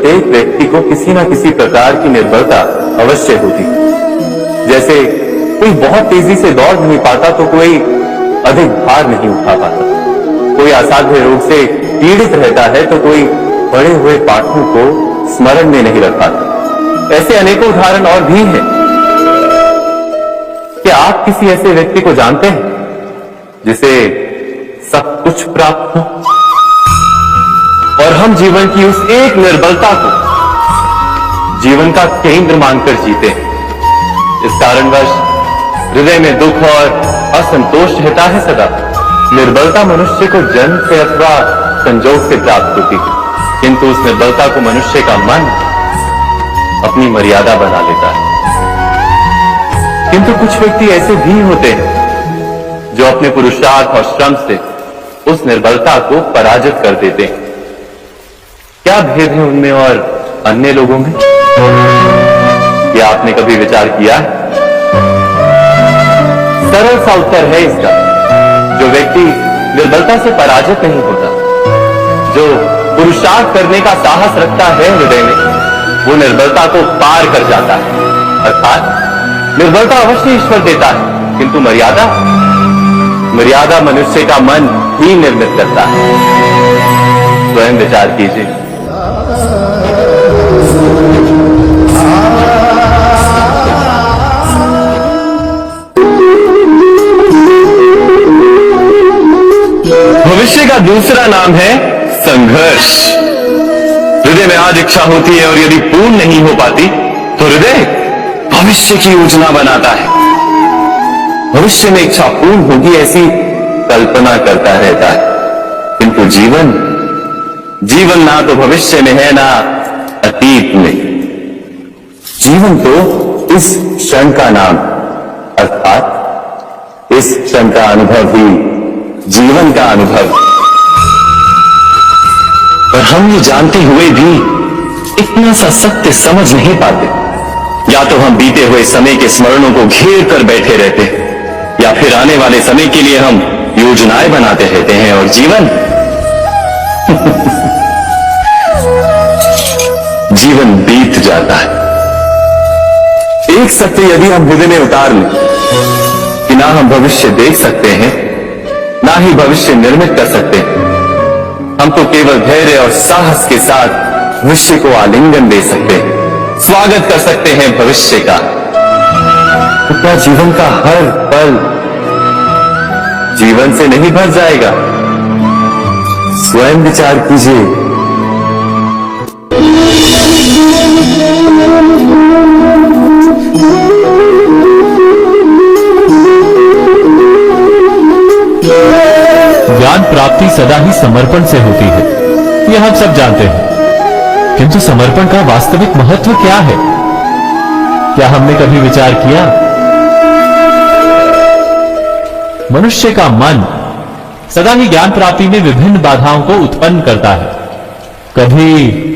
प्रत्येक व्यक्ति को किसी न किसी प्रकार की निर्बलता अवश्य होती है। जैसे कोई बहुत तेजी से दौड़ नहीं पाता तो कोई अधिक भार नहीं उठा पाता, कोई असाध्य रोग से पीड़ित रहता है तो कोई पढ़े हुए पाठों को स्मरण में नहीं रख पाता। ऐसे अनेकों उदाहरण और भी हैं। क्या आप किसी ऐसे व्यक्ति को जानते हैं जिसे सब कुछ प्राप्त हो और हम जीवन की उस एक निर्बलता को जीवन का केंद्र मानकर जीते हैं? इस कारणवश हृदय में दुख और असंतोष रहता है सदा। निर्बलता मनुष्य को जन्म से अथवा संजोग से प्राप्त होती है, किंतु उस निर्बलता को मनुष्य का मन अपनी मर्यादा बना लेता है। किंतु कुछ व्यक्ति ऐसे भी होते हैं जो अपने पुरुषार्थ और श्रम से उस निर्बलता को पराजित कर देते हैं। क्या भेद है उनमें और अन्य लोगों में? क्या आपने कभी विचार किया है? सरल सा उत्तर है इसका। जो व्यक्ति निर्बलता से पराजित नहीं होता, जो पुरुषार्थ करने का साहस रखता है हृदय में, वो निर्बलता को पार कर जाता है। अर्थात निर्बलता अवश्य ईश्वर देता है, किंतु मर्यादा मनुष्य का मन ही निर्मित करता है। स्वयं विचार कीजिए। भविष्य का दूसरा नाम है संघर्ष। हृदय में आज इच्छा होती है और यदि पूर्ण नहीं हो पाती तो हृदय भविष्य की योजना बनाता है। भविष्य में इच्छा पूर्ण होगी ऐसी कल्पना करता रहता है, किंतु जीवन ना तो भविष्य में है ना अतीत में। जीवन तो इस क्षण का नाम, अर्थात इस क्षण का अनुभव ही जीवन का अनुभव। पर हम ये जानते हुए भी इतना सा सत्य समझ नहीं पाते। या तो हम बीते हुए समय के स्मरणों को घेर कर बैठे रहते हैं, या फिर आने वाले समय के लिए हम योजनाएं बनाते रहते हैं और जीवन बीत जाता है। एक सत्य यदि हम हृदय में उतार लें कि ना हम भविष्य देख सकते हैं ना ही भविष्य निर्मित कर सकते हैं, हम तो केवल धैर्य और साहस के साथ भविष्य को आलिंगन दे सकते हैं, स्वागत कर सकते हैं भविष्य का। तो क्या जीवन का हर पल जीवन से नहीं भर जाएगा? स्वयं विचार कीजिए। ज्ञान प्राप्ति सदा ही समर्पण से होती है, यह हम सब जानते हैं। किंतु समर्पण का वास्तविक महत्व क्या है? क्या हमने कभी विचार किया? मनुष्य का मन सदा ही ज्ञान प्राप्ति में विभिन्न बाधाओं को उत्पन्न करता है। कभी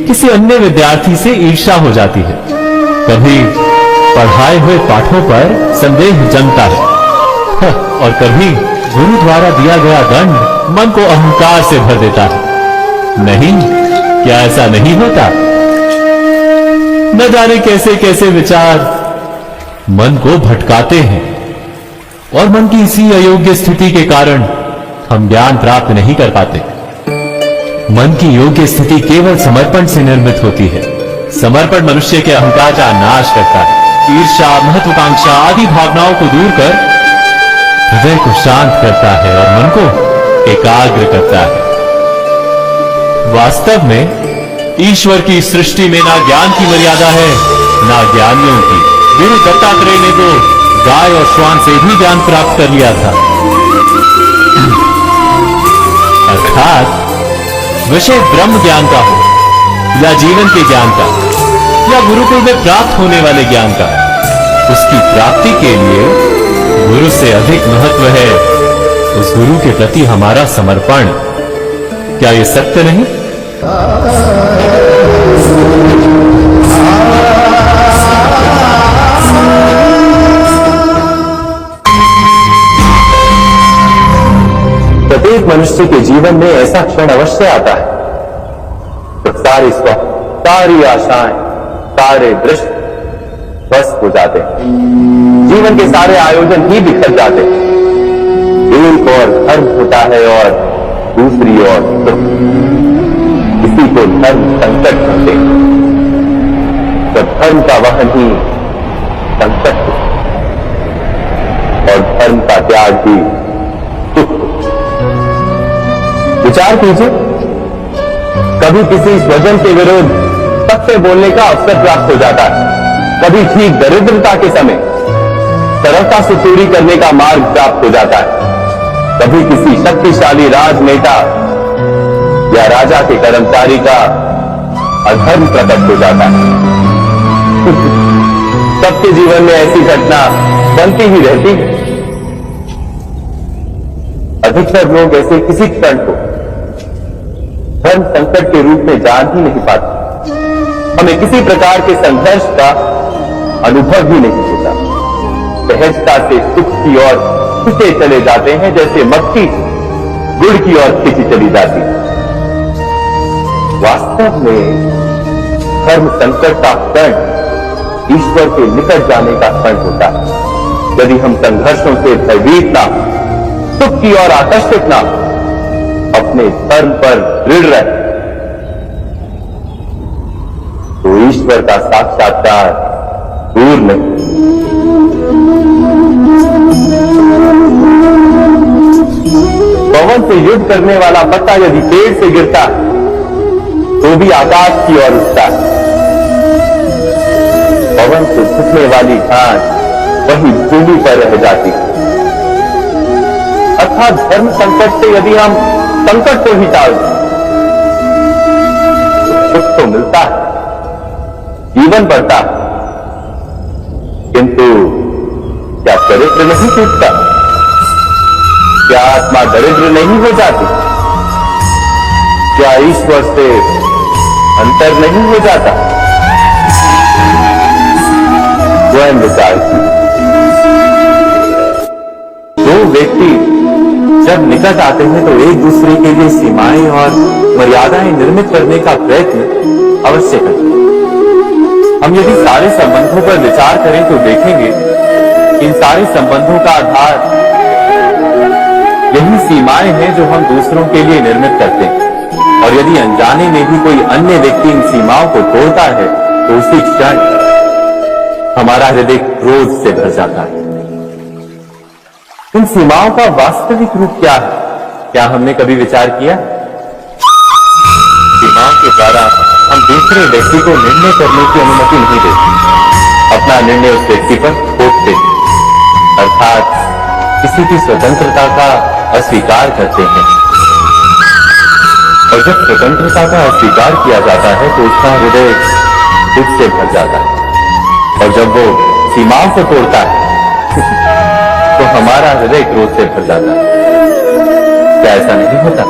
किसी अन्य विद्यार्थी से ईर्ष्या हो जाती है, कभी पढ़ाए हुए पाठों पर संदेह जमता है और कभी गुरु द्वारा दिया गया दंड मन को अहंकार से भर देता है। नहीं, क्या ऐसा नहीं होता? न जाने कैसे कैसे विचार मन को भटकाते हैं और मन की इसी अयोग्य स्थिति के कारण हम ज्ञान प्राप्त नहीं कर पाते। मन की योग्य स्थिति केवल समर्पण से निर्मित होती है। समर्पण मनुष्य के अहंकार का नाश करता है, ईर्ष्या, महत्वाकांक्षा आदि भावनाओं को दूर कर हृदय को शांत करता है और मन को एकाग्र करता है। वास्तव में ईश्वर की सृष्टि में ना ज्ञान की मर्यादा है ना ज्ञानियों की। गुरु दत्तात्रेय ने तो गाय और श्वान से भी ज्ञान प्राप्त कर लिया था। अर्थात विषय ब्रह्म ज्ञान का हो या जीवन के ज्ञान का या गुरुकुल में प्राप्त होने वाले ज्ञान का, उसकी प्राप्ति के लिए गुरु से अधिक महत्व है उस गुरु के प्रति हमारा समर्पण। क्या यह सत्य नहीं? प्रत्येक मनुष्य के जीवन में ऐसा क्षण अवश्य आता है जब सारे सारी आशाएं, सारे दृश्य ध्वस्त हो जाते हैं। जीवन के सारे आयोजन ही बिखर जाते हैं। एक और धर्म होता है और दूसरी ओर सुख। इसी को धर्म संकट कहते हैं। जब धर्म का वहन ही संकट हो और धर्म का त्याग भी सुख हो। विचार कीजिए, कभी किसी स्वजन के विरुद्ध सत्य बोलने का अवसर प्राप्त हो जाता है, कभी ठीक दरिद्रता के समय सरलता से चोरी करने का मार्ग प्राप्त हो जाता है, कभी किसी शक्तिशाली राजनेता या राजा के कर्मचारी का अधर्म प्रकट हो जाता है। सबके जीवन में ऐसी घटना बनती ही रहती है। अधिकतर लोग ऐसे किसी क्षण को धर्म संकट के रूप में जान ही नहीं पाते। हमें किसी प्रकार के संघर्ष का अनुभव ही नहीं होता। सहजता से सुख की ओर खींचे चले जाते हैं, जैसे मक्खी गुड़ की ओर खींची चली जाती है। वास्तव में धर्म संकट का क्षण ईश्वर के निकट जाने का क्षण होता है। यदि हम संघर्षों से भयभीत ना, सुख की ओर आकर्षित ना, अपने धर्म पर दृढ़ रहे, तो ईश्वर का साक्षात्कार दूर नहीं। पवन से युद्ध करने वाला पत्ता यदि पेड़ से गिरता है तो भी आकाश की ओर उठता है। पवन से झुकने वाली घास वही भूमि पर रह जाती है। अर्थात धर्म संकट से यदि हम संकट को ही टाल दें तो सुख तो मिलता है, जीवन बढ़ता है, किंतु क्या चरित्र नहीं टूटता? क्या आत्मा दरिद्र नहीं हो जाती? क्या ईश्वर से अंतर नहीं हो जाता? स्वयं विचार की। दो व्यक्ति जब निकट आते हैं तो एक दूसरे के लिए सीमाएं और मर्यादाएं निर्मित करने का प्रयत्न अवश्य करें। हम यदि सारे संबंधों पर विचार करें तो देखेंगे इन सारे संबंधों का आधार यही सीमाएं हैं जो हम दूसरों के लिए निर्मित करते हैं। और यदि अनजाने में भी कोई अन्य व्यक्ति इन सीमाओं को तोड़ता है तो उसी क्षण हमारा हृदय क्रोध से भर जाता है। इन सीमाओं का वास्तविक रूप क्या है? क्या हमने कभी विचार किया? सीमाओं के द्वारा हम दूसरे व्यक्ति को निर्णय करने की अनुमति नहीं देते। अपना निर्णय उस व्यक्ति पर थोपते हैं, अर्थात किसी की स्वतंत्रता का अस्वीकार करते हैं। और जब स्वतंत्रता का अस्वीकार किया जाता है तो उसका हृदय दुख से भर जाता है। और जब वो सीमाओं को तोड़ता है तो हमारा हृदय क्रोध से भर जाता है। क्या ऐसा नहीं होता?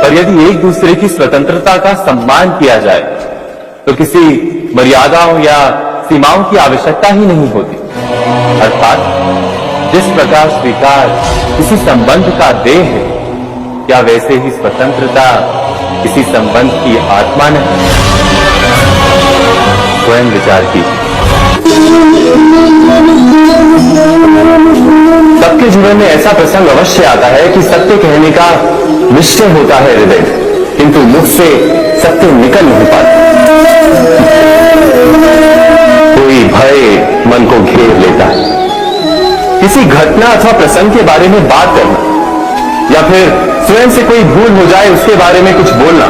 पर यदि एक दूसरे की स्वतंत्रता का सम्मान किया जाए तो किसी मर्यादाओं या सीमाओं की आवश्यकता ही नहीं होती। अर्थात जिस प्रकार स्वीकार किसी संबंध का देह है, क्या वैसे ही स्वतंत्रता किसी संबंध की आत्मा नहीं? स्वयं विचार कीजिए। सबके जीवन में ऐसा प्रसंग अवश्य आता है कि सत्य कहने का निश्चय होता है हृदय, किंतु मुख से सत्य निकल नहीं पाता। कोई भय मन को घेर लेता है। किसी घटना अथवा प्रसंग के बारे में बात करना या फिर स्वयं से कोई भूल हो जाए उसके बारे में कुछ बोलना,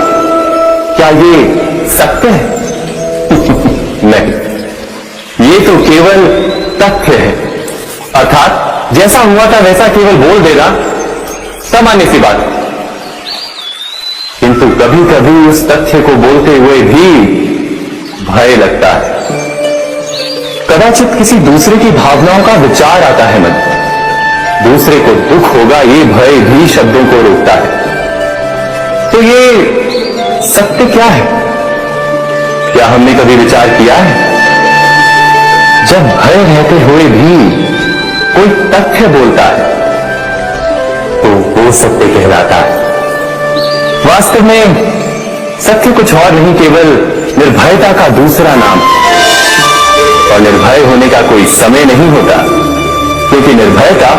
क्या ये सत्य है? नहीं, ये तो केवल तथ्य है। अर्थात जैसा हुआ था वैसा केवल बोल देना सामान्य सी बात है। किंतु कभी कभी उस तथ्य को बोलते हुए भी भय लगता है। कदाचित किसी दूसरे की भावनाओं का विचार आता है मन, दूसरे को दुख होगा ये भय भी शब्दों को रोकता है। तो ये सत्य क्या है? क्या हमने कभी विचार किया है? जब भय रहते हुए भी कोई तथ्य बोलता है तो वो सत्य कहलाता है। वास्तव में सत्य कुछ और नहीं, केवल निर्भयता का दूसरा नाम। और निर्भय होने का कोई समय नहीं होता, क्योंकि निर्भयता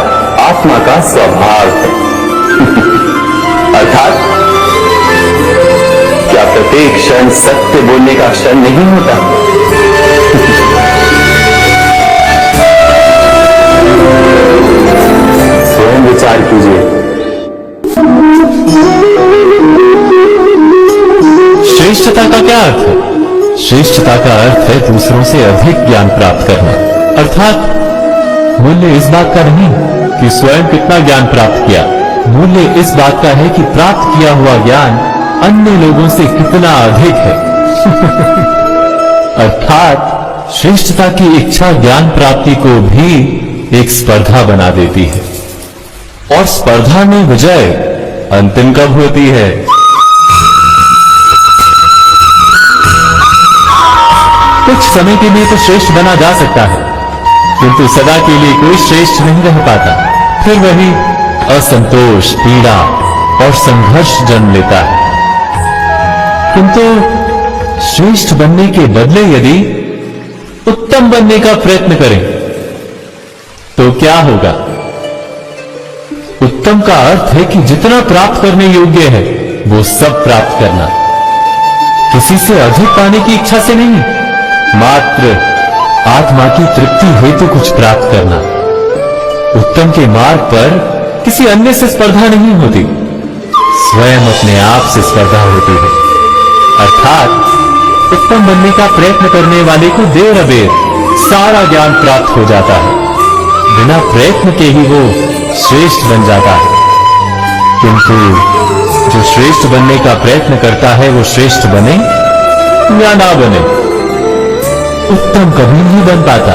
आत्मा का स्वभाव है। अर्थात क्या प्रत्येक क्षण सत्य बोलने का क्षण नहीं होता? स्वयं विचार कीजिए। श्रेष्ठता का क्या अर्थ है? श्रेष्ठता का अर्थ है दूसरों से अधिक ज्ञान प्राप्त करना। अर्थात मूल्य इस बात का नहीं कि स्वयं कितना ज्ञान प्राप्त किया, मूल्य इस बात का है कि प्राप्त किया हुआ ज्ञान अन्य लोगों से कितना अधिक है। अर्थात श्रेष्ठता की इच्छा ज्ञान प्राप्ति को भी एक स्पर्धा बना देती है। और स्पर्धा में विजय अंतिम कब होती है? कुछ समय के लिए तो श्रेष्ठ बना जा सकता है, किंतु सदा के लिए कोई श्रेष्ठ नहीं रह पाता। फिर वही असंतोष, पीड़ा और संघर्ष जन्म लेता है। किंतु श्रेष्ठ बनने के बदले यदि उत्तम बनने का प्रयत्न करें तो क्या होगा? उत्तम का अर्थ है कि जितना प्राप्त करने योग्य है वो सब प्राप्त करना, किसी से अधिक पाने की इच्छा से नहीं, मात्र आत्मा की तृप्ति हेतु कुछ प्राप्त करना। उत्तम के मार्ग पर किसी अन्य से स्पर्धा नहीं होती, स्वयं अपने आप से स्पर्धा होती है। अर्थात उत्तम बनने का प्रयत्न करने वाले को देर अबेर सारा ज्ञान प्राप्त हो जाता है, बिना प्रयत्न के ही वो श्रेष्ठ बन जाता है। किंतु जो श्रेष्ठ बनने का प्रयत्न करता है वो श्रेष्ठ बने या ना बने, उत्तम कभी नहीं बन पाता।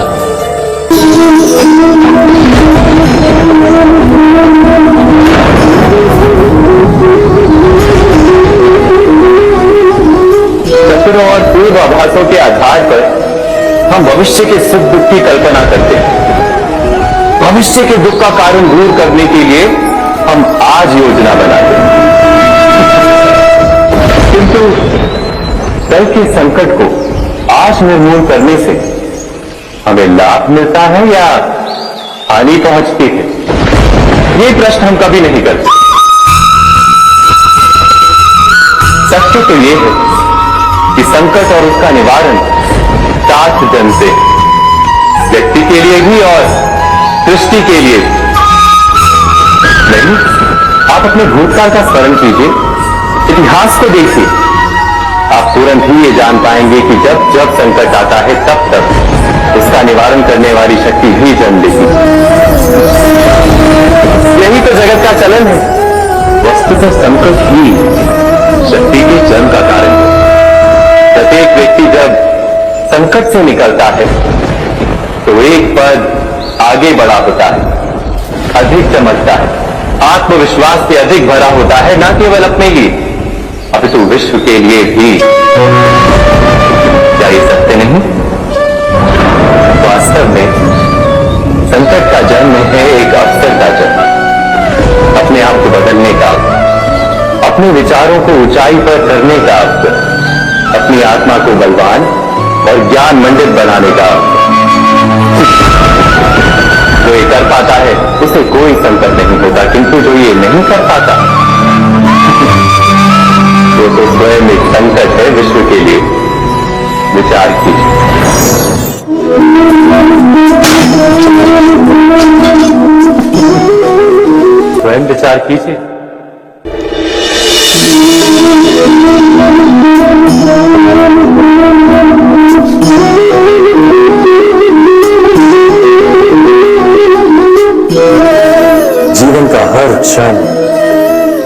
चतुरों और पूर्वाभासों के आधार पर हम भविष्य के सुख दुख की कल्पना करते हैं। भविष्य के दुख का कारण दूर करने के लिए हम आज योजना बनाते हैं, किंतु कल के संकट को आज निर्मूल करने से हमें लाभ मिलता है या हानि पहुंचती है? ये प्रश्न हम कभी नहीं करते। सत्य तो ये है कि संकट और उसका निवारण सात जन से, व्यक्ति के लिए भी और सृष्टि के लिए नहीं। आप अपने भूतकाल का स्मरण कीजिए, इतिहास को देखिए, आप तुरंत ही ये जान पाएंगे कि जब जब संकट आता है तब तब उसका निवारण करने वाली शक्ति भी जन्म लेती है। यही तो जगत का चलन है। वस्तुतः संकट ही शक्ति के जन्म का कारण है। प्रत्येक व्यक्ति जब संकट से निकलता है तो एक पद आगे बढ़ा होता है, अधिक चमकता है, आत्मविश्वास से अधिक भरा होता है, न केवल अपने लिए अपितु विश्व के लिए भी। क्या ये सत्य नहीं? वास्तव में संकट का जन्म है एक अवसर का जन्म, अपने आप को बदलने का, अपने विचारों को ऊंचाई पर करने का अवसर, अपनी आत्मा को बलवान और ज्ञान मंडित बनाने का अवसर। जो ये कर पाता है उसे कोई संकट नहीं होता, किंतु जो ये नहीं कर पाता वो तो स्वयं एक संकट है विश्व के लिए। विचार कीजिए। स्वयं विचार कीजिए। जीवन का हर क्षण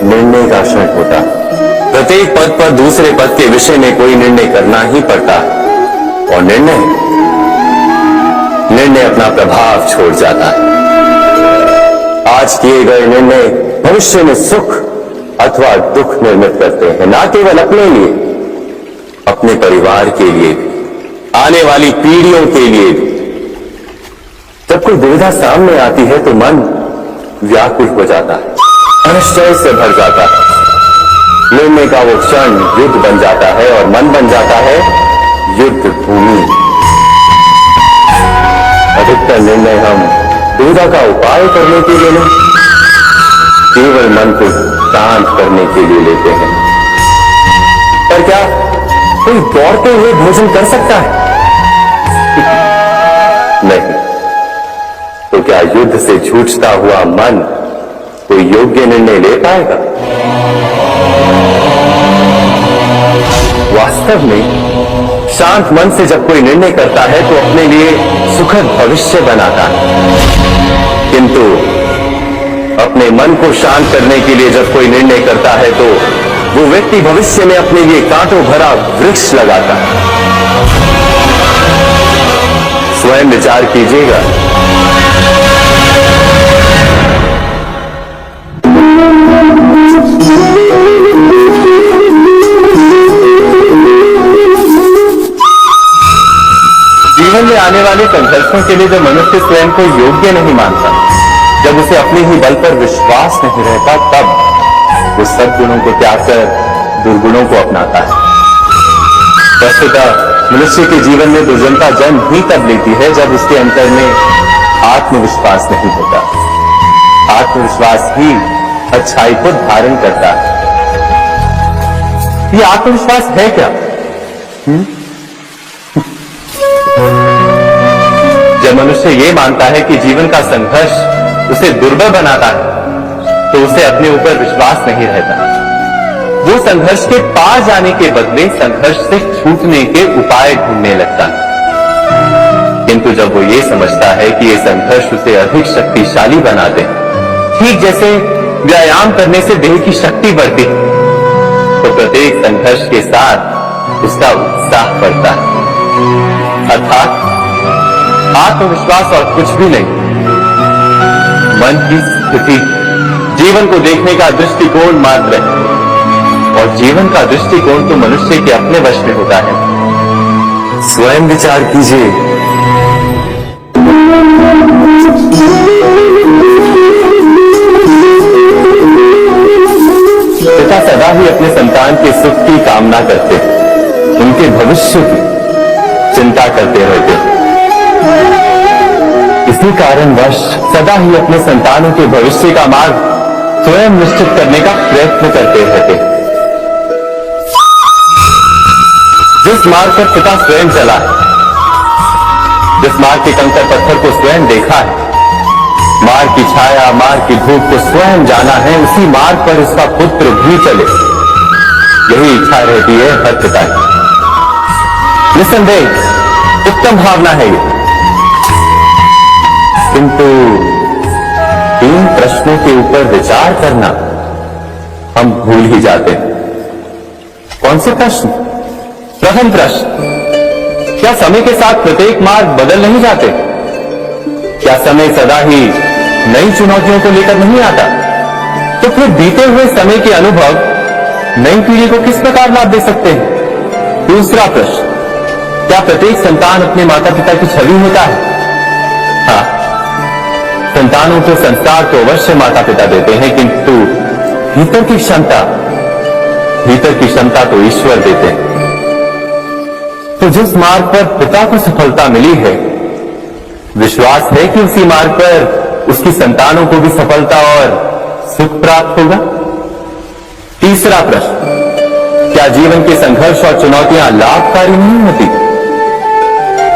निर्णय का क्षण होता है। प्रत्येक पद पर दूसरे पद के विषय में कोई निर्णय करना ही पड़ता है, और निर्णय अपना प्रभाव छोड़ जाता है। आज किए गए निर्णय भविष्य में सुख अथवा दुख निर्मित करते हैं, न केवल अपने लिए, अपने परिवार के लिए भी, आने वाली पीढ़ियों के लिए भी। जब कोई दुविधा सामने आती है तो मन व्याकुल हो जाता है, अनिश्चय से भर जाता है। निर्णय का वो क्षण युद्ध बन जाता है और मन बन जाता है युद्ध भूमि। अधिकतर निर्णय हम दुविधा का उपाय करने के लिए नहीं, केवल मन को शांत करने के लिए लेते हैं। पर क्या कोई दौड़ते हुए भोजन कर सकता है? नहीं। तो क्या युद्ध से जूझता हुआ मन कोई योग्य निर्णय ले पाएगा? वास्तव में शांत मन से जब कोई निर्णय करता है तो अपने लिए सुखद भविष्य बनाता है, किंतु अपने मन को शांत करने के लिए जब कोई निर्णय करता है तो वो व्यक्ति भविष्य में अपने लिए कांटों भरा वृक्ष लगाता है। स्वयं विचार कीजिएगा। जीवन में आने वाले संघर्षों के लिए जब मनुष्य स्वयं को योग्य नहीं मानता, जब उसे अपने ही बल पर विश्वास नहीं रहता, तब वो सद्गुणों को त्याग कर दुर्गुणों को अपनाता है। वस्तुतः मनुष्य के जीवन में दुर्जनता जन्म ही तब लेती है जब उसके अंतर में आत्मविश्वास नहीं होता। आत्मविश्वास ही अच्छाई को धारण करता है। ये आत्मविश्वास है क्या? जब मनुष्य ये मानता है कि जीवन का संघर्ष उसे दुर्बल बनाता है, तो उसे अपने ऊपर विश्वास नहीं रहता। वो संघर्ष के पार जाने के बदले संघर्ष से छूटने के उपाय ढूंढने लगता है। किंतु जब वो ये समझता है कि ये संघर्ष उसे अधिक शक्तिशाली बनाते हैं, ठीक जैसे व्यायाम करने से देह की शक्ति बढ़ती है, तो प्रत्येक संघर्ष के साथ उसका उत्साह बढ़ता है। अर्थात आत्मविश्वास और कुछ भी नहीं, मन की स्थिति, जीवन को देखने का दृष्टिकोण मात्र है। और जीवन का दृष्टिकोण तो मनुष्य के अपने वश में होता है। स्वयं विचार कीजिए। पिता सदा ही अपने संतान के सुख की कामना करते, उनके भविष्य की चिंता करते रहते। इसी कारणवश सदा ही अपने संतानों के भविष्य का मार्ग स्वयं निश्चित करने का प्रयत्न करते रहते। जिस मार्ग पर पिता स्वयं चला है, जिस मार्ग के कंकर पत्थर को स्वयं देखा है, मार्ग की छाया, मार्ग की धूप को स्वयं जाना है, उसी मार्ग पर उसका पुत्र भी चले, यही इच्छा रहती है हर पिता की। निसंदेह उत्तम भावना है ये। किंतु इन प्रश्नों के ऊपर विचार करना हम भूल ही जाते हैं। कौन से प्रश्न? प्रथम प्रश्न, क्या समय के साथ प्रत्येक मार्ग बदल नहीं जाते? क्या समय सदा ही नई चुनौतियों को लेकर नहीं आता? तो फिर बीते हुए समय के अनुभव नई पीढ़ी को किस प्रकार लाभ दे सकते हैं? दूसरा प्रश्न, क्या प्रत्येक संतान अपने माता पिता की छवि होता है? हाँ, संतानों को संस्कार तो अवश्य माता पिता देते हैं, किंतु भीतर की क्षमता तो ईश्वर देते हैं। तो जिस मार्ग पर पिता को सफलता मिली है, विश्वास है कि उसी मार्ग पर उसकी संतानों को भी सफलता और सुख प्राप्त होगा। तीसरा प्रश्न, क्या जीवन के संघर्ष और चुनौतियां लाभकारी नहीं होती?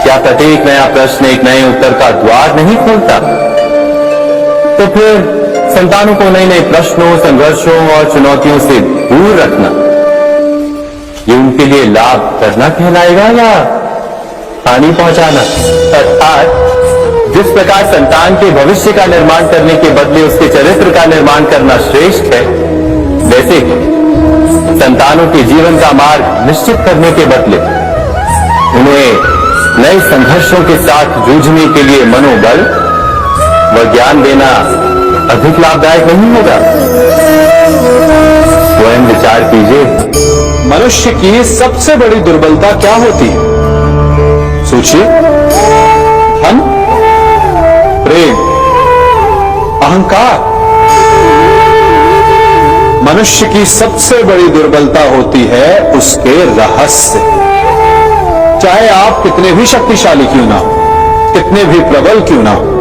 क्या प्रत्येक नया प्रश्न एक नए उत्तर का द्वार नहीं खोलता? तो फिर संतानों को नए नए प्रश्नों, संघर्षों और चुनौतियों से दूर रखना, ये उनके लिए लाभ करना कहलाएगा या हानि पहुंचाना? अर्थात जिस प्रकार संतान के भविष्य का निर्माण करने के बदले उसके चरित्र का निर्माण करना श्रेष्ठ है, वैसे ही संतानों के जीवन का मार्ग निश्चित करने के बदले उन्हें नए संघर्षों के साथ जूझने के लिए मनोबल व ज्ञान देना अधिक लाभदायक नहीं होगा? स्वयं विचार कीजिए। मनुष्य की सबसे बड़ी दुर्बलता क्या होती है? सोचिए। धन, प्रेम, अहंकार। मनुष्य की सबसे बड़ी दुर्बलता होती है उसके रहस्य। चाहे आप कितने भी शक्तिशाली क्यों ना हो, कितने भी प्रबल क्यों ना हो,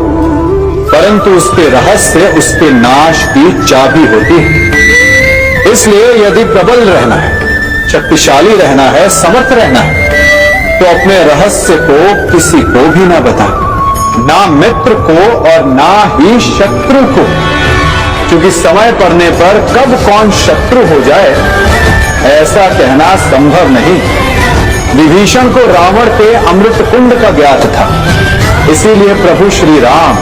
परंतु उसके रहस्य उसके नाश की चाबी होती है। इसलिए यदि प्रबल रहना है, शक्तिशाली रहना है, समर्थ रहना है, तो अपने रहस्य को किसी को भी ना बताएं, ना मित्र को और ना ही शत्रु को, क्योंकि समय पड़ने पर कब कौन शत्रु हो जाए ऐसा कहना संभव नहीं। विभीषण को रावण के अमृत कुंड का ज्ञात था, इसीलिए प्रभु श्री राम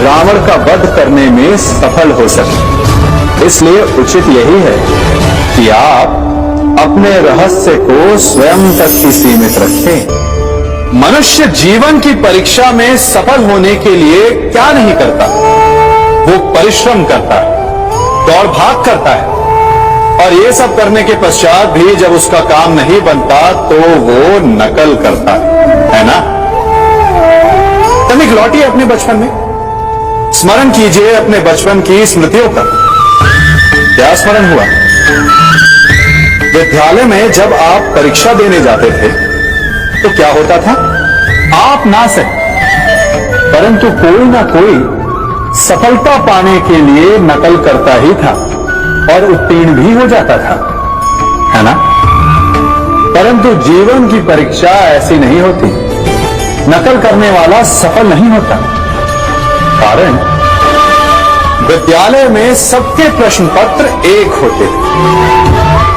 रावण का वध करने में सफल हो सके। इसलिए उचित यही है कि आप अपने रहस्य को स्वयं तक ही सीमित रखें। मनुष्य जीवन की परीक्षा में सफल होने के लिए क्या नहीं करता? वो परिश्रम करता है, दौड़ भाग करता है, और ये सब करने के पश्चात भी जब उसका काम नहीं बनता तो वो नकल करता है ना? तनिक लौटिए अपने बचपन में, स्मरण कीजिए अपने बचपन की स्मृतियों का। क्या स्मरण हुआ? विद्यालय में जब आप परीक्षा देने जाते थे तो क्या होता था? आप ना सके, परंतु कोई ना कोई सफलता पाने के लिए नकल करता ही था और उत्तीर्ण भी हो जाता था, है ना? परंतु जीवन की परीक्षा ऐसी नहीं होती। नकल करने वाला सफल नहीं होता। कारण विद्यालय में सबके प्रश्न पत्र एक होते थे,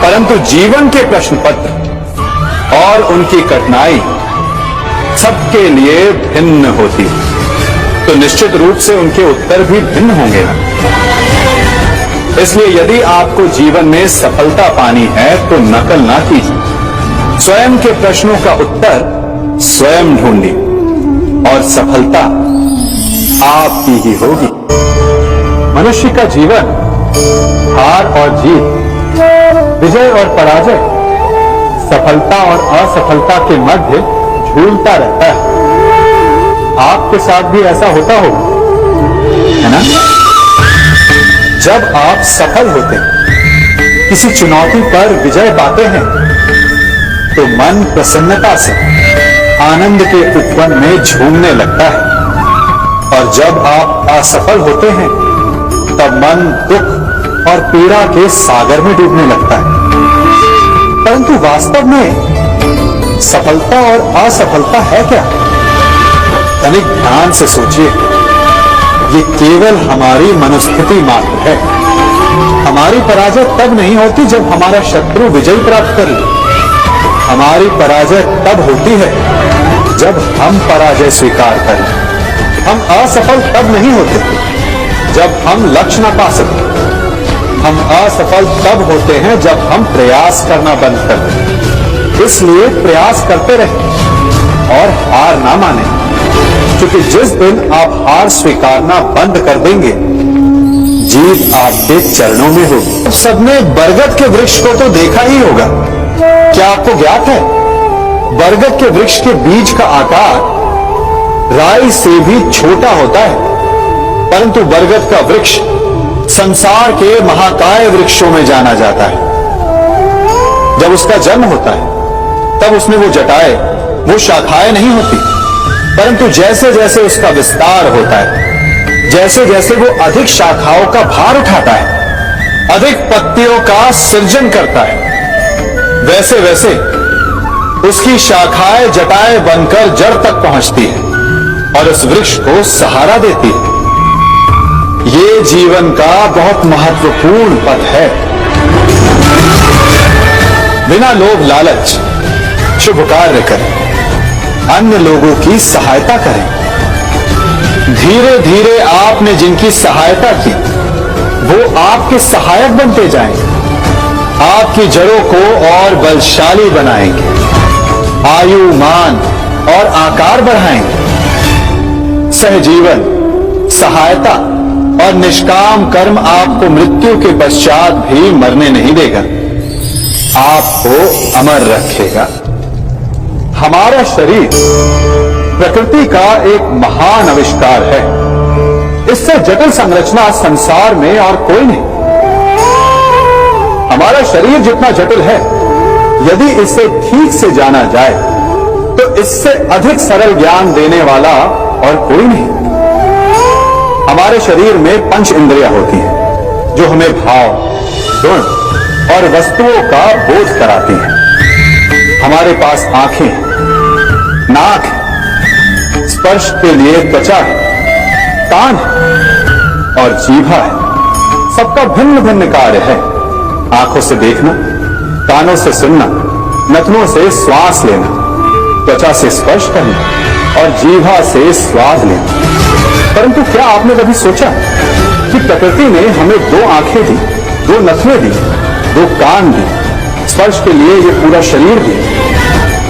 परंतु जीवन के प्रश्न पत्र और उनकी कठिनाई सबके लिए भिन्न होती है, तो निश्चित रूप से उनके उत्तर भी भिन्न होंगे ना। इसलिए यदि आपको जीवन में सफलता पानी है तो नकल ना कीजिए, स्वयं के प्रश्नों का उत्तर स्वयं ढूंढिए और सफलता आपकी ही होगी। मनुष्य का जीवन हार और जीत, विजय और पराजय, सफलता और असफलता के मध्य झूलता रहता है। आपके साथ भी ऐसा होता होगा, है ना? जब आप सफल होते हैं, किसी चुनौती पर विजय पाते हैं, तो मन प्रसन्नता से आनंद के उपवन में झूमने लगता है, और जब आप असफल होते हैं तब मन दुख और पीड़ा के सागर में डूबने लगता है। परंतु वास्तव में सफलता और असफलता है क्या? तनिक ध्यान से सोचिए। ये केवल हमारी मनोस्थिति मात्र है। हमारी पराजय तब नहीं होती जब हमारा शत्रु विजय प्राप्त कर ले। हमारी पराजय तब होती है जब हम पराजय स्वीकार करें। हम असफल तब नहीं होते जब हम लक्ष्य न पा सकें। हम असफल तब होते हैं जब हम प्रयास करना बंद कर दें। इसलिए प्रयास करते रहें और हार ना माने, क्योंकि जिस दिन आप हार स्वीकारना बंद कर देंगे, जीत आपके चरणों में होगी। अब सबने बरगद के वृक्ष को तो देखा ही होगा। क्या आपको ज्ञात है बरगद के वृक्ष के बीज का आकार राई से भी छोटा होता है, परंतु बरगद का वृक्ष संसार के महाकाय वृक्षों में जाना जाता है। जब उसका जन्म होता है तब उसमें वो जटाएं, वो शाखाएं नहीं होती, परंतु जैसे जैसे उसका विस्तार होता है, जैसे जैसे वो अधिक शाखाओं का भार उठाता है, अधिक पत्तियों का सृजन करता है, वैसे वैसे उसकी शाखाएं जटाएं बनकर जड़ तक पहुंचती है और उस वृक्ष को सहारा देती है। ये जीवन का बहुत महत्वपूर्ण पथ है। बिना लोभ लालच शुभ कार्य करें, अन्य लोगों की सहायता करें। धीरे धीरे आपने जिनकी सहायता की वो आपके सहायक बनते जाएंगे, आपकी जड़ों को और बलशाली बनाएंगे, आयु मान और आकार बढ़ाएंगे। सहजीवन, सहायता और निष्काम कर्म आपको मृत्यु के पश्चात भी मरने नहीं देगा, आपको अमर रखेगा। हमारा शरीर प्रकृति का एक महान आविष्कार है। इससे जटिल संरचना संसार में और कोई नहीं। हमारा शरीर जितना जटिल है, यदि इसे ठीक से जाना जाए तो इससे अधिक सरल ज्ञान देने वाला और कोई नहीं। हमारे शरीर में पंच इंद्रियां होती हैं जो हमें भाव, गुण और वस्तुओं का बोध कराती हैं। हमारे पास आंखें, नाक है, स्पर्श के लिए त्वचा है, कान है और जीभा है। सबका भिन्न भिन्न कार्य है। आंखों से देखना, कानों से सुनना, नथनों से श्वास लेना, त्वचा से स्पर्श करना और जीभा से स्वाद लेना। परंतु क्या आपने कभी सोचा कि प्रकृति ने हमें 2 आंखें दी, 2 नथने दी, 2 कान दी, स्पर्श के लिए ये पूरा शरीर दी,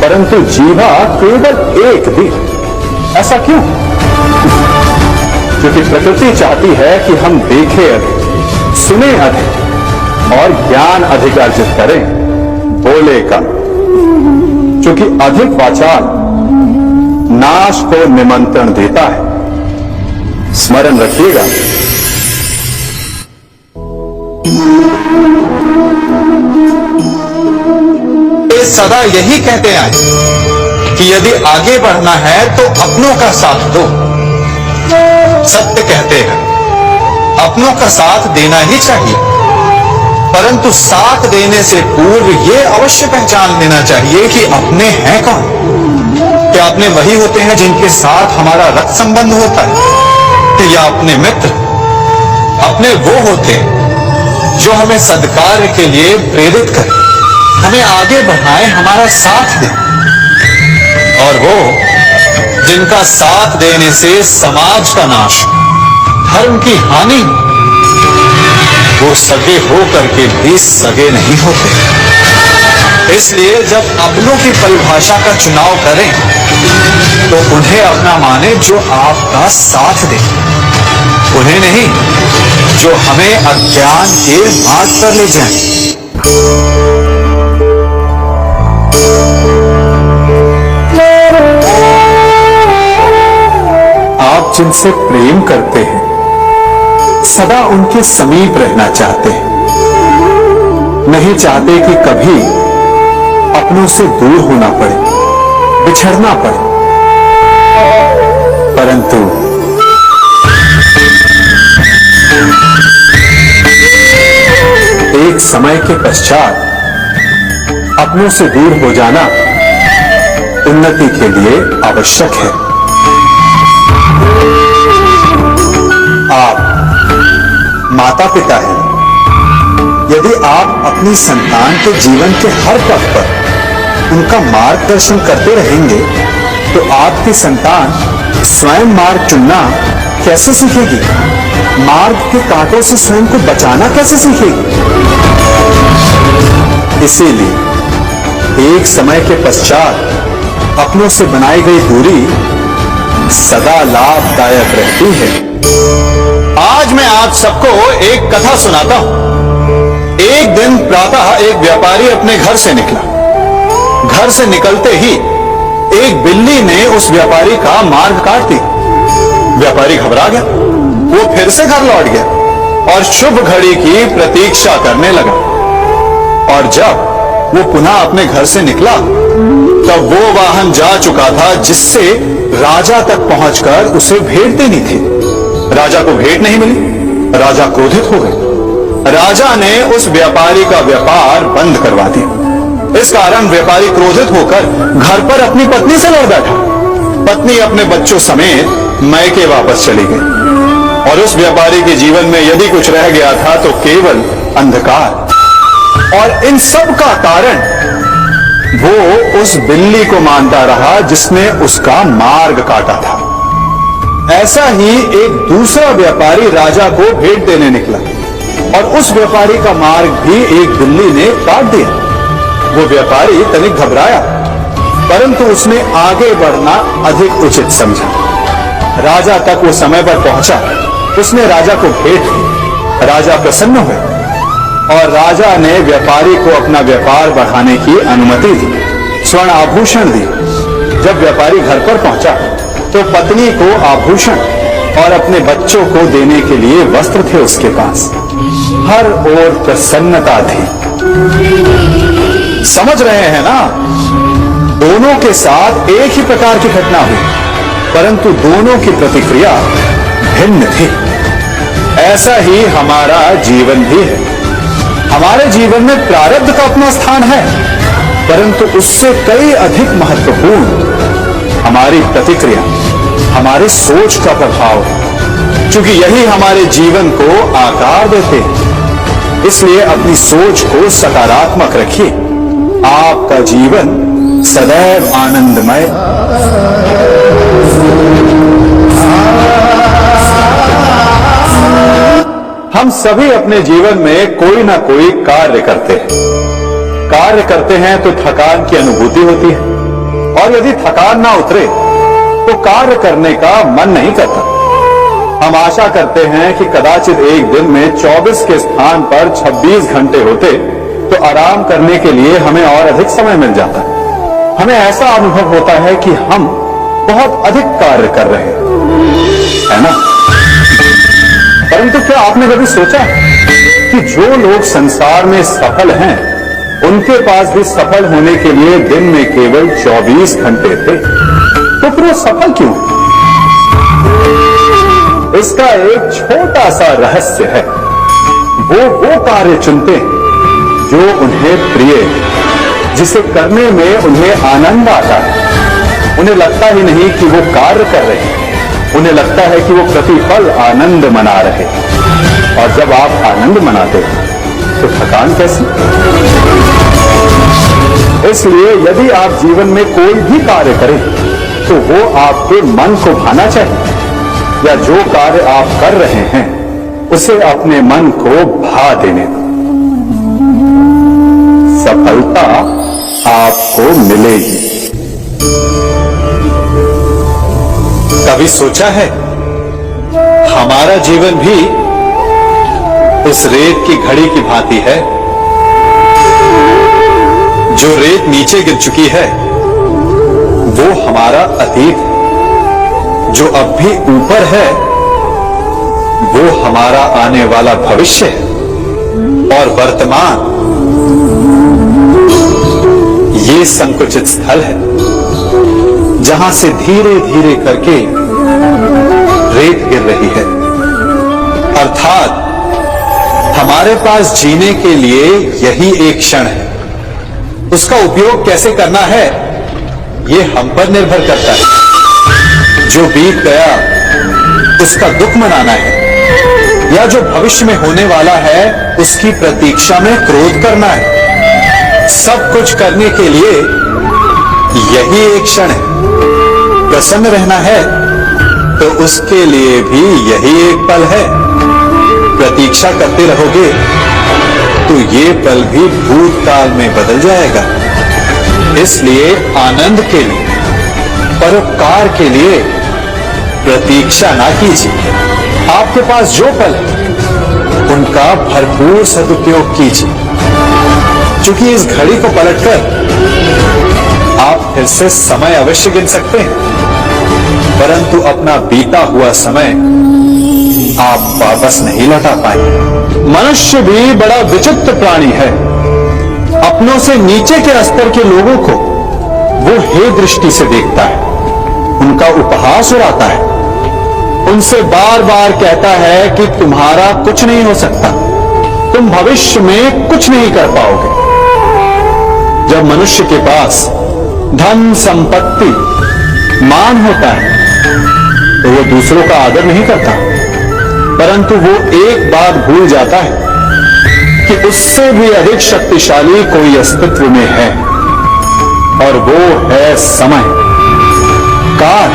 परंतु जीभा केवल 1 दी? ऐसा क्यों? क्योंकि प्रकृति चाहती है कि हम देखें अधिक, सुने अधिक और ज्ञान अधिक अर्जित करें, बोले कम। क्योंकि अधिक वाचाल नाश को निमंत्रण देता है। स्मरण रखिएगा। ये सदा यही कहते आए कि यदि आगे बढ़ना है तो अपनों का साथ दो। सत्य कहते हैं, अपनों का साथ देना ही चाहिए, परंतु साथ देने से पूर्व यह अवश्य पहचान लेना चाहिए कि अपने हैं कौन। क्या अपने वही होते हैं जिनके साथ हमारा रक्त संबंध होता है, या अपने मित्र? अपने वो होते हैं जो हमें सद्कार्य के लिए प्रेरित करें, हमें आगे बढ़ाएं, हमारा साथ दें। और वो जिनका साथ देने से समाज का नाश, धर्म की हानि, वो सगे होकर के भी सगे नहीं होते। इसलिए जब अपनों की परिभाषा का चुनाव करें तो उन्हें अपना माने जो आपका साथ दे, उन्हें नहीं जो हमें अज्ञान के मार्ग पर ले जाए। आप जिनसे प्रेम करते हैं, सदा उनके समीप रहना चाहते हैं, नहीं चाहते कि कभी अपनों से दूर होना पड़े, बिछड़ना पड़े। परंतु एक समय के पश्चात अपनों से दूर हो जाना उन्नति के लिए आवश्यक है। आप माता पिता हैं। यदि आप अपनी संतान के जीवन के हर पथ पर उनका मार्गदर्शन करते रहेंगे तो आपकी संतान स्वयं मार्ग चुनना कैसे सीखेगी? मार्ग के कांटों से स्वयं को बचाना कैसे सीखेगी? इसीलिए एक समय के पश्चात अपनों से बनाई गई दूरी सदा लाभदायक रहती है। आज मैं आप सबको एक कथा सुनाता हूं। एक दिन प्रातः एक व्यापारी अपने घर से निकला। घर से निकलते ही एक बिल्ली ने उस व्यापारी का मार्ग काट दिया। व्यापारी घबरा गया। वो फिर से घर लौट गया और शुभ घड़ी की प्रतीक्षा करने लगा। और जब वो पुनः अपने घर से निकला तब वो वाहन जा चुका था जिससे राजा तक पहुंचकर उसे भेंट देनी थी। राजा को भेंट नहीं मिली। राजा क्रोधित हो गए। राजा ने उस व्यापारी का व्यापार बंद करवा दिया। इस कारण व्यापारी क्रोधित होकर घर पर अपनी पत्नी से लड़ बैठा। पत्नी अपने बच्चों समेत मैके वापस चली गई और उस व्यापारी के जीवन में यदि कुछ रह गया था तो केवल अंधकार। और इन सब का कारण वो उस बिल्ली को मानता रहा जिसने उसका मार्ग काटा था। ऐसा ही एक दूसरा व्यापारी राजा को भेंट देने निकला और उस व्यापारी का मार्ग भी एक बिल्ली ने काट दिया। वो व्यापारी तनिक घबराया, परंतु उसने आगे बढ़ना अधिक उचित समझा। राजा तक वो समय पर पहुंचा। उसने राजा को भेंट दी। राजा प्रसन्न हुए और राजा ने व्यापारी को अपना व्यापार बढ़ाने की अनुमति दी, स्वर्ण आभूषण दी। जब व्यापारी घर पर पहुंचा तो पत्नी को आभूषण और अपने बच्चों को देने के लिए वस्त्र थे उसके पास। हर ओर प्रसन्नता थी। समझ रहे हैं ना? दोनों के साथ एक ही प्रकार की घटना हुई, परंतु दोनों की प्रतिक्रिया भिन्न थी। ऐसा ही हमारा जीवन भी है। हमारे जीवन में प्रारब्ध का अपना स्थान है, परंतु उससे कई अधिक महत्वपूर्ण हमारी प्रतिक्रिया, हमारी सोच का प्रभाव है, क्योंकि यही हमारे जीवन को आकार देते हैं। इसलिए अपनी सोच को सकारात्मक रखिए। आपका जीवन सदैव आनंदमय। हम सभी अपने जीवन में कोई ना कोई कार्य करते हैं। कार्य करते हैं तो थकान की अनुभूति होती है, और यदि थकान ना उतरे तो कार्य करने का मन नहीं करता। हम आशा करते हैं कि कदाचित एक दिन में 24 के स्थान पर 26 घंटे होते तो आराम करने के लिए हमें और अधिक समय मिल जाता। हमें ऐसा अनुभव होता है कि हम बहुत अधिक कार्य कर रहे हैं, है ना? परंतु क्या आपने कभी सोचा कि जो लोग संसार में सफल हैं, उनके पास भी सफल होने के लिए दिन में केवल 24 घंटे थे, तो फिर वो सफल क्यों? इसका एक छोटा सा रहस्य है। वो कार्य चुनते हैं जो उन्हें प्रिय है, जिसे करने में उन्हें आनंद आता है। उन्हें लगता ही नहीं कि वो कार्य कर रहे हैं, उन्हें लगता है कि वो प्रतिपल आनंद मना रहे। और जब आप आनंद मनाते हैं तो थकान कैसी? इसलिए यदि आप जीवन में कोई भी कार्य करें तो वो आपके मन को भाना चाहिए, या जो कार्य आप कर रहे हैं उसे अपने मन को भा देने दो। सफलता आपको मिलेगी। कभी सोचा है हमारा जीवन भी उस रेत की घड़ी की भांति है? जो रेत नीचे गिर चुकी है वो हमारा अतीत है, जो अब भी ऊपर है वो हमारा आने वाला भविष्य है, और वर्तमान ये संकुचित स्थल है जहां से धीरे धीरे करके रेत गिर रही है। अर्थात हमारे पास जीने के लिए यही एक क्षण है। उसका उपयोग कैसे करना है ये हम पर निर्भर करता है। जो बीत गया उसका दुख मनाना है, या जो भविष्य में होने वाला है उसकी प्रतीक्षा में क्रोध करना है। सब कुछ करने के लिए यही एक क्षण है। प्रसन्न रहना है तो उसके लिए भी यही एक पल है। प्रतीक्षा करते रहोगे तो ये पल भी भूतकाल में बदल जाएगा। इसलिए आनंद के लिए, परोपकार के लिए प्रतीक्षा ना कीजिए। आपके पास जो पल है उनका भरपूर सदुपयोग कीजिए, क्योंकि इस घड़ी को पलटकर आप फिर से समय अवश्य गिन सकते हैं, परंतु अपना बीता हुआ समय आप वापस नहीं लौटा पाएंगे। मनुष्य भी बड़ा विचित्र प्राणी है। अपनों से नीचे के स्तर के लोगों को वो हे दृष्टि से देखता है, उनका उपहास उड़ाता है, उनसे बार बार कहता है कि तुम्हारा कुछ नहीं हो सकता, तुम भविष्य में कुछ नहीं कर पाओगे। जब मनुष्य के पास धन, संपत्ति, मान होता है तो वो दूसरों का आदर नहीं करता, परंतु वो एक बात भूल जाता है कि उससे भी अधिक शक्तिशाली कोई अस्तित्व में है, और वो है समय। काल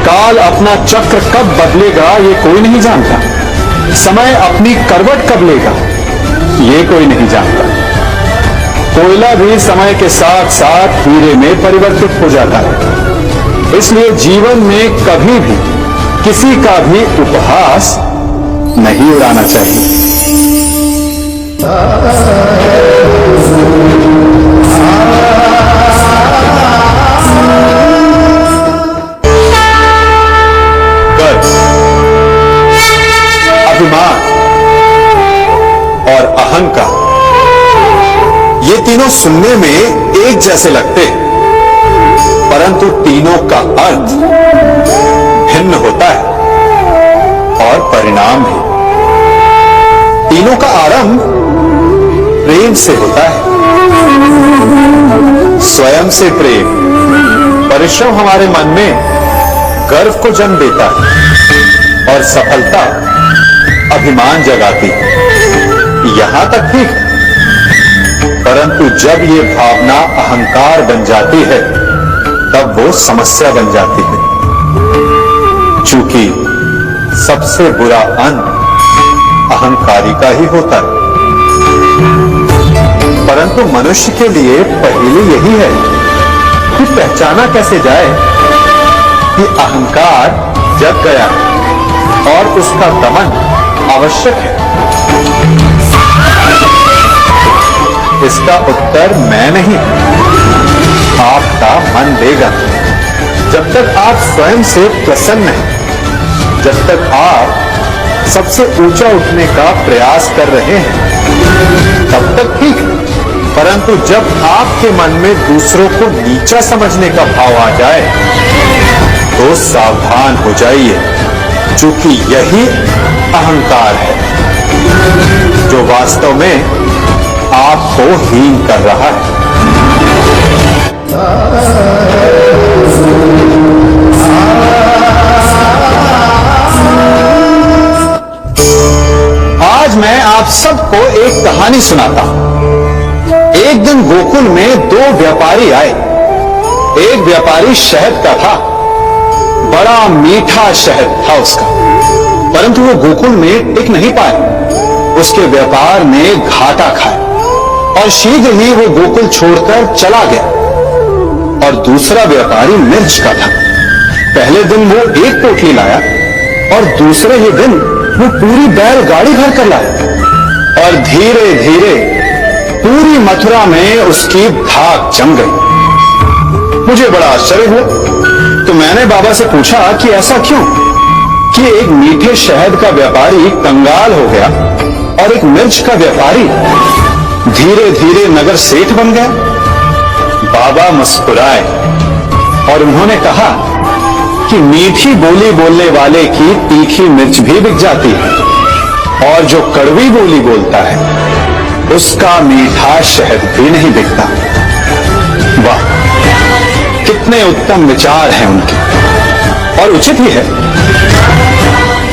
काल अपना चक्र कब बदलेगा ये कोई नहीं जानता। समय अपनी करवट कब लेगा ये कोई नहीं जानता। कोयला भी समय के साथ साथ हीरे में परिवर्तित हो जाता है। इसलिए जीवन में कभी भी किसी का भी उपहास नहीं उड़ाना चाहिए। गर्व, अभिमान और अहंकार तीनों सुनने में एक जैसे लगते हैं, परंतु तीनों का अर्थ भिन्न होता है और परिणाम भी। तीनों का आरंभ प्रेम से होता है, स्वयं से प्रेम। परिश्रम हमारे मन में गर्व को जन्म देता है और सफलता अभिमान जगाती है। यहां तक ठीक है, परंतु जब ये भावना अहंकार बन जाती है तब वो समस्या बन जाती है, क्योंकि सबसे बुरा अंत अहंकारी का ही होता है। परंतु मनुष्य के लिए पहले यही है कि पहचाना कैसे जाए कि अहंकार जग गया और उसका दमन आवश्यक है। इसका उत्तर मैं नहीं, आपका मन देगा। जब तक आप स्वयं से प्रसन्न हैं, जब तक आप सबसे ऊंचा उठने का प्रयास कर रहे हैं, तब तक ठीक है। परंतु जब आपके मन में दूसरों को नीचा समझने का भाव आ जाए तो सावधान हो जाइए, क्योंकि यही अहंकार है जो वास्तव में आपको हीन कर रहा है। आज मैं आप सबको एक कहानी सुनाता हूं। एक दिन गोकुल में दो व्यापारी आए। एक व्यापारी शहद का था, बड़ा मीठा शहद था उसका, परंतु वो गोकुल में टिक नहीं पाए। उसके व्यापार ने घाटा खाया और शीघ्र ही वो गोकुल छोड़कर चला गया। और दूसरा व्यापारी मिर्च का था। पहले दिन वो एक पोटली लाया और दूसरे ही दिन वो पूरी बैलगाड़ी भर कर लाया और धीरे धीरे पूरी मथुरा में उसकी धाक जम गई। मुझे बड़ा आश्चर्य हुआ, तो मैंने बाबा से पूछा कि ऐसा क्यों कि एक मीठे शहद का व्यापारी कंगाल हो गया और एक मिर्च का व्यापारी धीरे धीरे नगर सेठ बन गया। बाबा मुस्कुराए और उन्होंने कहा कि मीठी बोली बोलने वाले की तीखी मिर्च भी बिक जाती है और जो कड़वी बोली बोलता है उसका मीठा शहद भी नहीं बिकता। वाह, कितने उत्तम विचार हैं उनके, और उचित ही है।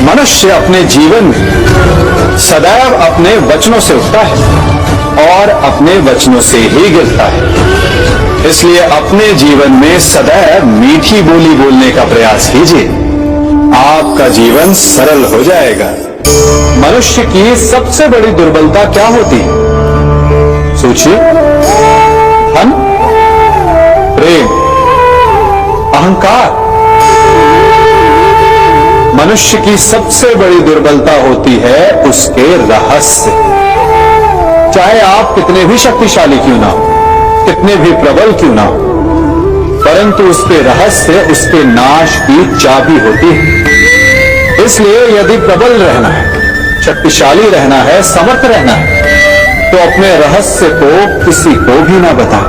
मनुष्य अपने जीवन में सदैव अपने वचनों से उठता है और अपने वचनों से ही गिरता है। इसलिए अपने जीवन में सदैव मीठी बोली बोलने का प्रयास कीजिए, आपका जीवन सरल हो जाएगा। मनुष्य की सबसे बड़ी दुर्बलता क्या होती है? सोचिए, धन, प्रेम, अहंकार। मनुष्य की सबसे बड़ी दुर्बलता होती है उसके रहस्य। चाहे आप कितने भी शक्तिशाली क्यों ना हो, कितने भी प्रबल क्यों ना हो, परंतु उसके रहस्य उसके नाश की चाबी होती है। इसलिए यदि प्रबल रहना है, शक्तिशाली रहना है, समर्थ रहना है, तो अपने रहस्य को किसी को भी ना बताएं,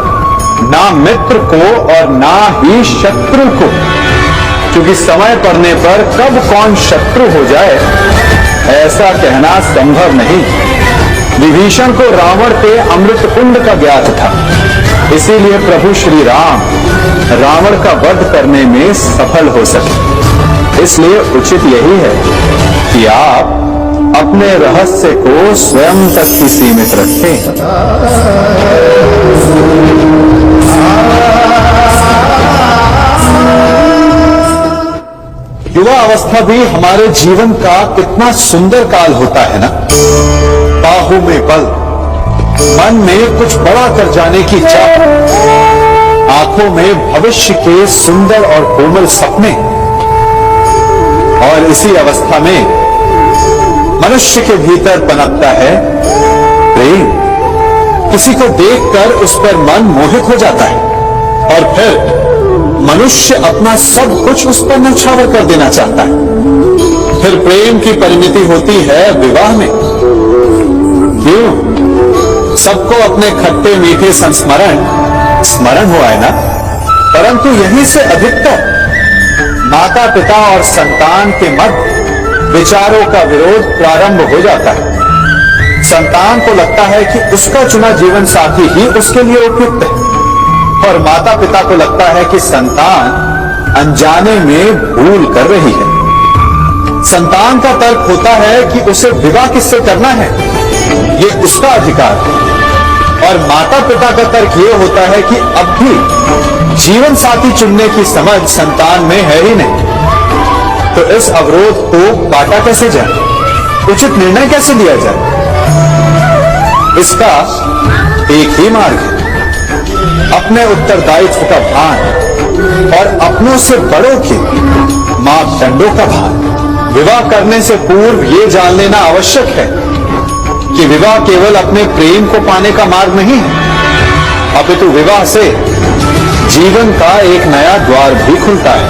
ना मित्र को और ना ही शत्रु को, क्योंकि समय पड़ने पर कब कौन शत्रु हो जाए ऐसा कहना संभव नहीं। विभीषण को रावण के अमृत कुंड का ज्ञात था, इसीलिए प्रभु श्री राम रावण का वध करने में सफल हो सके। इसलिए उचित यही है कि आप अपने रहस्य को स्वयं तक ही सीमित रखें। युवा अवस्था भी हमारे जीवन का कितना सुंदर काल होता है ना। बाहों में बल, मन में कुछ बड़ा कर जाने की चाह, आंखों में भविष्य के सुंदर और कोमल सपने। और इसी अवस्था में मनुष्य के भीतर पनपता है प्रेम। किसी को देखकर उस पर मन मोहित हो जाता है और फिर मनुष्य अपना सब कुछ उस पर न्यौछावर कर देना चाहता है। फिर प्रेम की परिणति होती है विवाह में। क्यों? सबको अपने खट्टे मीठे संस्मरण स्मरण हुआ है ना। परंतु यहीं से अधिकतर माता पिता और संतान के मध्य विचारों का विरोध प्रारंभ हो जाता है। संतान को लगता है कि उसका चुना जीवन साथी ही उसके लिए उपयुक्त है, और माता पिता को लगता है कि संतान अनजाने में भूल कर रही है। संतान का तर्क होता है कि उसे विवाह किससे करना है, ये उसका अधिकार है, और माता पिता का तर्क ये होता है कि अब भी जीवन साथी चुनने की समझ संतान में है ही नहीं। तो इस अवरोध को काटा कैसे जाए, उचित निर्णय कैसे लिया जाए? इसका एक ही मार्ग है, अपने उत्तरदायित्व का भान और अपनों से बड़ों के मापदंडों का भान। विवाह करने से पूर्व ये जान लेना आवश्यक है कि विवाह केवल अपने प्रेम को पाने का मार्ग नहीं है, अपितु विवाह से जीवन का एक नया द्वार भी खुलता है,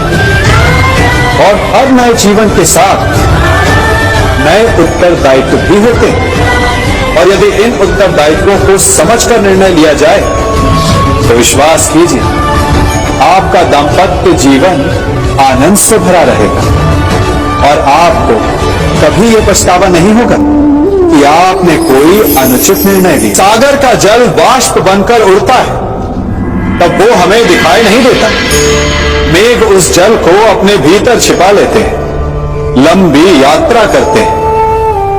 और हर नए जीवन के साथ नए उत्तरदायित्व भी होते हैं। और यदि इन उत्तरदायित्वों को समझकर निर्णय लिया जाए तो विश्वास कीजिए, आपका दाम्पत्य जीवन आनंद से भरा रहेगा, और आपको कभी यह पछतावा नहीं होगा कि आपने कोई अनुचित निर्णय लिया। सागर का जल वाष्प बनकर उड़ता है, तब वो हमें दिखाई नहीं देता। मेघ उस जल को अपने भीतर छिपा लेते हैं, लंबी यात्रा करते हैं,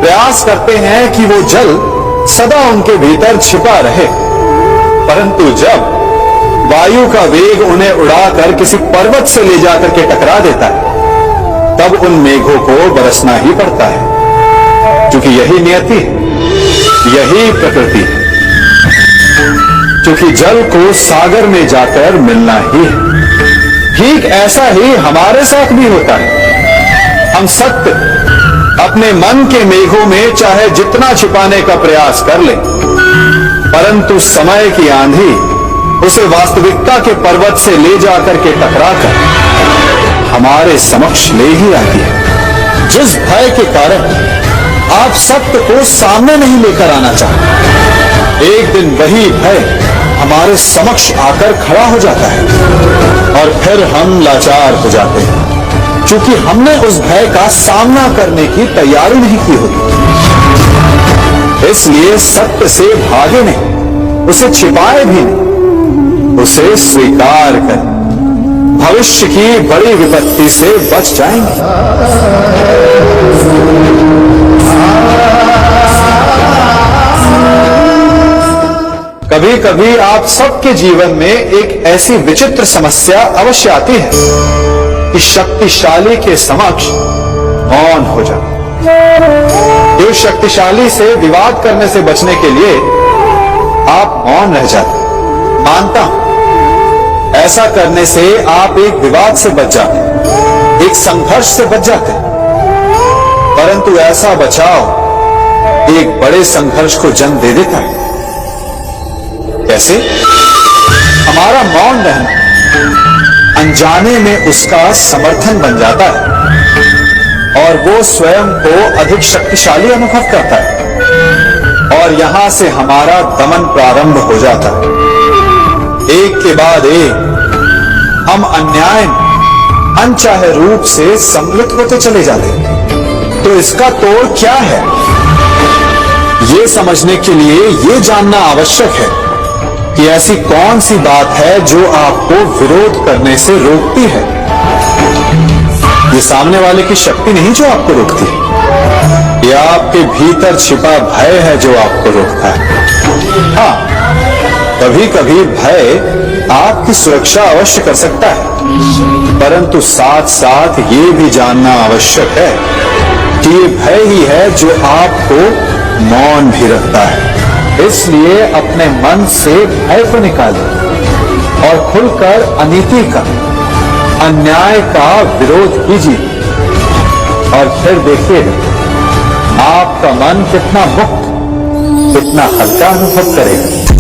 प्रयास करते हैं कि वो जल सदा उनके भीतर छिपा रहे। परंतु जब वायु का वेग उन्हें उड़ाकर किसी पर्वत से ले जाकर के टकरा देता है, तब उन मेघों को बरसना ही पड़ता है, क्योंकि यही नियति है, यही प्रकृति है, क्योंकि जल को सागर में जाकर मिलना ही है। ठीक ऐसा ही हमारे साथ भी होता है। हम सत्य अपने मन के मेघों में चाहे जितना छिपाने का प्रयास कर लें, परंतु समय की आंधी उसे वास्तविकता के पर्वत से ले जाकर के टकराकर हमारे समक्ष ले ही आती है। जिस भय के कारण आप सत्य को सामने नहीं लेकर आना चाहते, एक दिन वही भय हमारे समक्ष आकर खड़ा हो जाता है, और फिर हम लाचार हो जाते हैं, क्योंकि हमने उस भय का सामना करने की तैयारी नहीं की होती। इसलिए सत्य से भागे नहीं, उसे छिपाए भी नहीं, उसे स्वीकार करें। भविष्य की बड़ी विपत्ति से बच जाएंगे। कभी कभी आप सबके जीवन में एक ऐसी विचित्र समस्या अवश्य आती है कि शक्तिशाली के समक्ष मौन हो जाए। उस शक्तिशाली से विवाद करने से बचने के लिए आप मौन रह जाते। मानता हूं, ऐसा करने से आप एक विवाद से बच जाते, एक संघर्ष से बच जाते, परंतु ऐसा बचाव एक बड़े संघर्ष को जन्म दे देता है। कैसे? हमारा मौन रहना अनजाने में उसका समर्थन बन जाता है, और वो स्वयं को अधिक शक्तिशाली अनुभव करता है, और यहां से हमारा दमन प्रारंभ हो जाता है। एक के बाद एक हम अन्याय अनचाहे रूप से सम्मिलित होते चले जाते हैं। तो इसका तोड़ क्या है, ये समझने के लिए ये जानना आवश्यक है कि ऐसी कौन सी बात है जो आपको विरोध करने से रोकती है। ये सामने वाले की शक्ति नहीं जो आपको रोकती है, ये आपके भीतर छिपा भय है जो आपको रोकता है। हाँ, कभी कभी भय आपकी सुरक्षा अवश्य कर सकता है, परंतु साथ साथ ये भी जानना आवश्यक है कि ये भय ही है जो आपको मौन भी रखता है। इसलिए अपने मन से भय को निकालिए और खुलकर अनीति का, अन्याय का विरोध कीजिए, और फिर देखिएगा आपका मन कितना मुक्त, कितना हल्का अनुभव करेगा।